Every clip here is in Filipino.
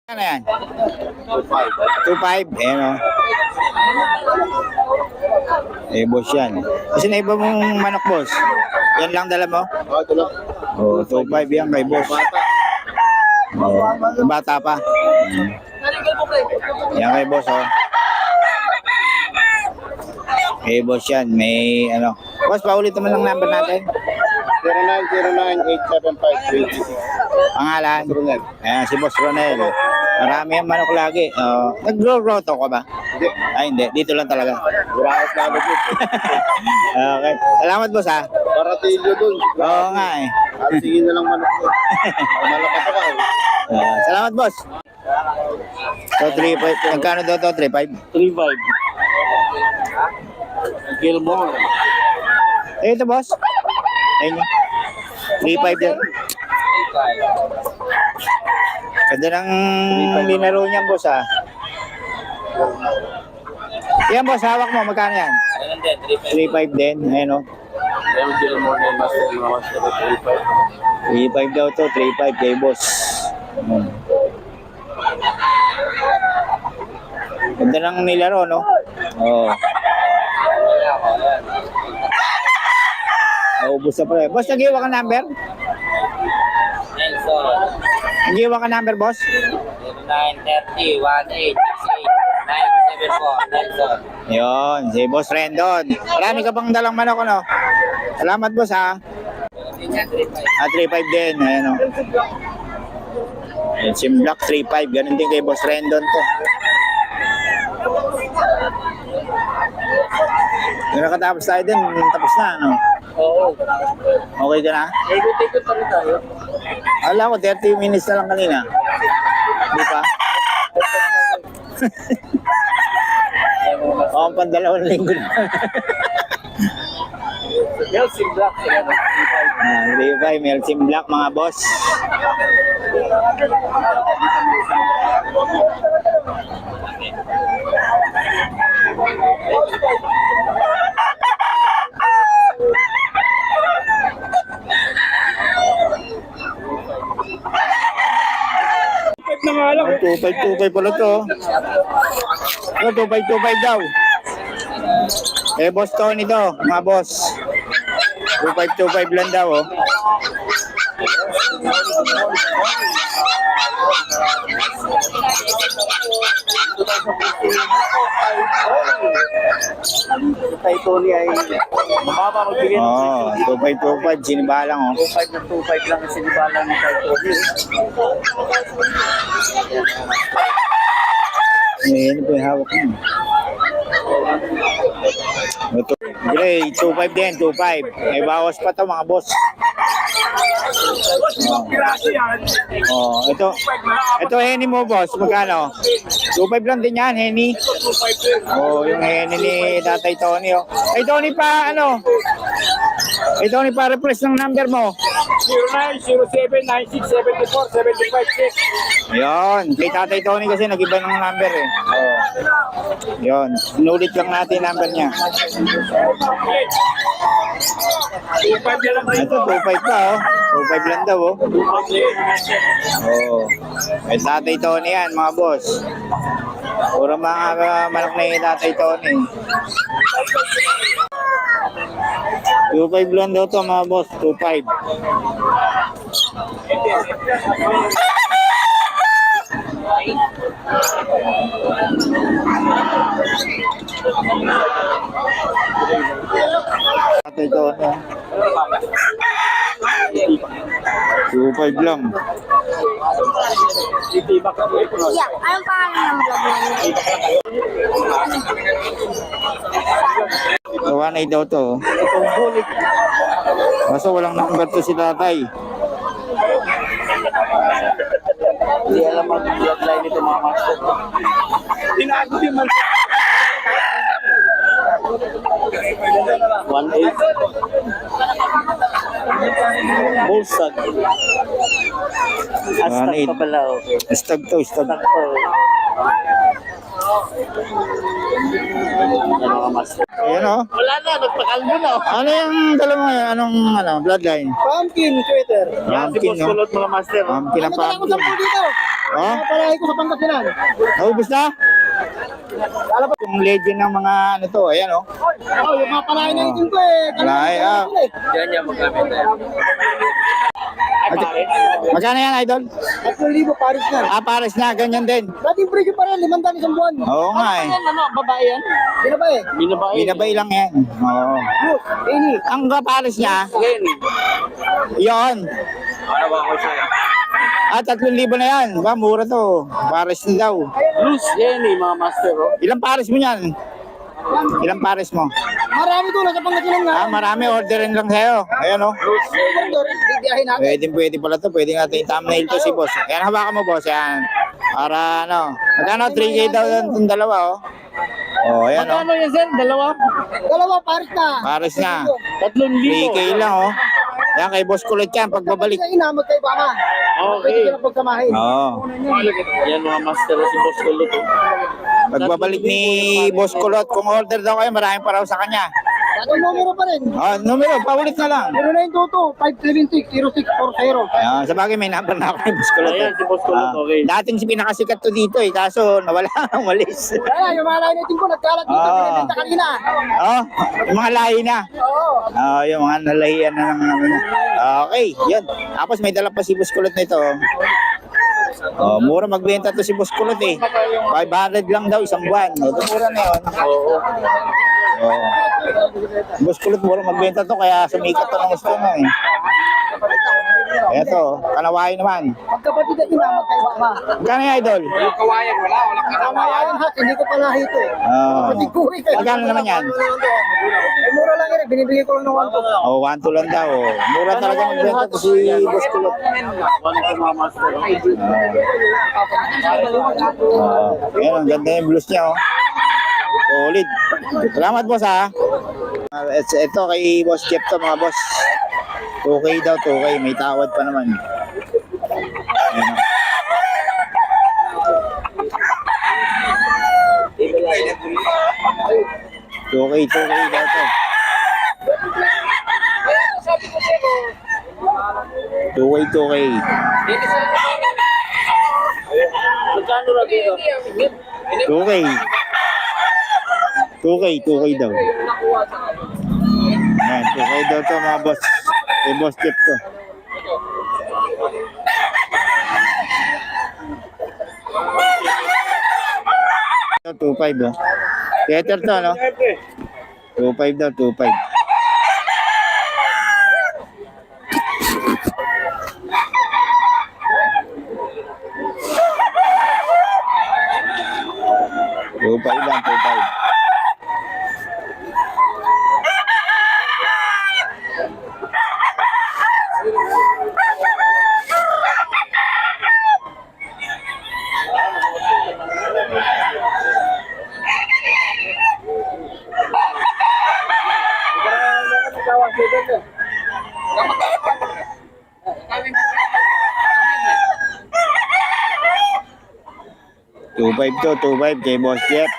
Ano yan? 2.5. Ayan o. Eh, boss yan. Kasi na iba mong manok, boss. Yan lang dala mo? Oo, ito lang. Oo, 2.5 yan kay boss. Oo, bata pa. Yan kay boss, oh. Kay boss yan. May ano. Boss, paulit naman lang number natin. 0909-875-26. Pangalan? Ronel. Ayan, si Boss Ronel. Marami ang manok lagi. Nag-grow-groto ka ba? Hindi. Ay, hindi. Dito lang talaga. Buraot na ano dito. Okay. Salamat, boss, ha? Paratilyo dun. Oo nga, eh. Sige na lang manok ko. Malakas ako. Salamat, boss. So, 3.5. Magkano daw to? 3.5? 3.5. Gilmore. Eh, ito, boss. Ayun yun. 3.5 yan. Ganda ng linaro niyan, boss, ha? Yan, boss. Hawak mo. Magkano yan? 3.5 din. Ayun, o. Yung Gilmore na master, mga master 3.5. 3.5 daw to. 3.5 kay boss. Ganda ng nilaro, no? Oo. Naubos na pala. Boss, nag-iwa ka number? Nelson, Nag-iwa ka number, boss? 0930-18-974, Nelson. Yun, si Boss Rendon. Marami ka pang dalang manok, ano? Salamat, boss, ha? 3.5 din. Ayan, o. Sim Black 3.5. Ganun din kay Boss Rendon to. Yung nakatapos tayo din, tapos na, ano? Oo. Okay ka na? Ikot-ikot pa rin tayo. Alam ko, 30 minutes na lang kanina. Di pa? Oo, pandalawang linggo na. Nelson Black, sila ng 3.5, Melsim Black, mga boss. Na nga lang. 2.5 pala to. Ano, 2.5 daw. Eh, boss Tony to, mga boss. 2.5 lang daw, oh. Kay Tony ay mababa magbigay ng Oh, 2.5, sinibalang, oh. 2.5 na 2.5 lang ang sinibalan ni kay Tony. Ayan po yung hawak mo. Ito, Gray, 2.5 din, 2.5. May bawas pa to, mga boss. Oh, ito Henny mo, boss. Magkano? 2.5 lang din yan, Henny. Oh, yung Henny ni Tatay Tony, oh. Ay, Tony pa, ano? Ay, Tony pa, replace ng number mo. 0907-9674-756. Yun, kay Tatay Tony kasi nag-iba ng number, eh. Oh. Yun, nulit lang natin number niya. 2.5 na lang Ito, 2.5 pa, oh. 2.5 lang daw, oh. Oo. May Tatay Tony yan, mga boss. Puro mga manok na yung Tatay Tony. 2.5 lang daw to, mga boss. 2.5. Tatay Tony, ah. 2.5 lang. Yeah, anong pangalan ng vlog namin? Kawanay daw to, oh. Itong bulik. Kaso walang number to si Tatay. Hindi alam ang bloodline nito mga master. Tinago din man. 1.8. Bulsag. Astag 1.8. pa pala. Stag to, stag. Astag pa. Ano ka master? Ayan, oh. Wala na, nagpakalmo na. Ano yung dala mo ngayon? Anong bloodline? Pumpkin, Twitter. Yan si Pumpkin, Boss no? Kulot mga master. Pumpkin na Ano ba lang pumpkin. dito? Oh, Napalahi ko sa Pangasinan. naubos na? Yung legend ng mga ano to, ayan oh. Oh, yung mga palahi na itin ko eh. Palahi, ah. Yan yan magamit na yan. Magkano yan, idol? 3,000 Paris na. Ah, pares na, ganyan din. Dating presyo pa rin, 500 isang buwan. Oo nga eh. Ano, babae yan? Di na ba eh? Binabae. Binabay lang yan. Oo. Look, ini. Ang kapares niya, Ngayon eh. yon. Ano ba ako siya? Ah, 3,000 na yan. Ba, mura to. Pares na daw. Loose yan eh, mga master. Oh. Ilang pares mo yan? Ilang pares mo? Marami to, nasa Pangasinan nga. Ah, marami. Orderin lang sa'yo. Ayan oh. Order, bibiyahin natin. Pwede pala to. Pwede natin i-thumbnail to si boss. Yan, hawakan mo boss. Yan. Para ano. Magkano? 3K daw itong dalawa oh. Oh, ayan oh. Ano yan, sir? Dalawa? Dalawa, Paris na. Pares na. 3,000. 3K lang oh. Yan, kay boss kulit yan. Pagbabalik. Sa ina, magkaibama. Pwede ka na pagkamahin. Oo. Yan mga master si Boss Kulot. Oh. Pagbabalik ni boss kulot. Kung order daw kayo, maraming pa raw sa kanya. Dating numero pa rin. Oh, numero. Paulit na lang. 0922-576-0640. Ayan, sa bagay may number na ako ni boss kulot. Ayan, si Boss Kulot, okay. Dating si pinakasikat to dito eh. Kaso nawala ang walis. Kaya yung mga line ko, nagkalat dito. Pinibenta kanina. Oh, yung mga lahi na. Oo. Oh, yung mga nalahian na lang namin. Okay, yun. Tapos may dala pa si boss kulot nito. Oh, mura magbenta to si boss kulot eh. 500 lang daw isang buwan. Ito mura na yun. Oo. Oh. Boss kulot mura magbenta to kaya sumikat to ng gusto mo eh. Eto, kanawain naman. Magkapatid na ina, magkaibama. Magkano yung idol? Kamayan ha, hindi ko pala ito eh. Oh. Matiguhi kayo. Magkano naman yan? Ay, mura lang yun eh. Binibigay ko lang ng 1 Oh, 1-2 lang daw. Oh. Mura talaga magbenta to si boss kulot. One ko mga master. Ayan, ang ganda yung blues niya, oh. Solid. Salamat, boss, ha. Ito kay Boss Jeff to, mga boss. 2K daw, 2K. May tawad pa naman. Ayan, oh. Okay, 2K daw to. 2K. Magkano na dito? 2K. 2K daw. Ayan, 2K daw to mga boss. Kay Boss Jeff to. Ito, 2.5 oh. Theater to, no? 2.5 daw, 2.5. Two-five lang, 2.5. Two-five to, 2.5 kay Boss Jeff.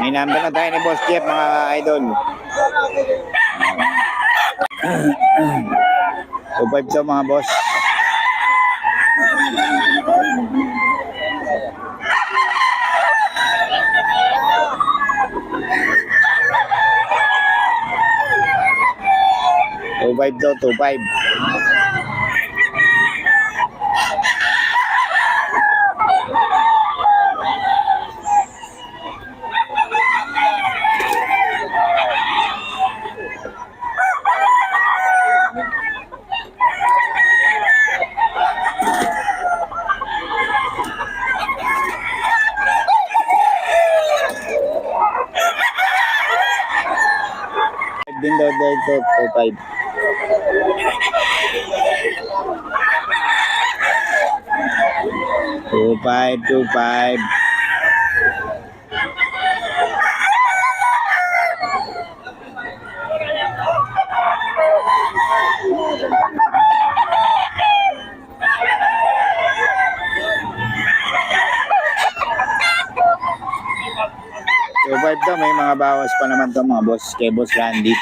May number na tayo ni Boss Jeff, mga idol. 2.5 to, mga boss. Two-five to, 2.5. Din daw to 2.5. Two five. Two five daw, may mga bawas pa naman to mga boss kay Boss Randy.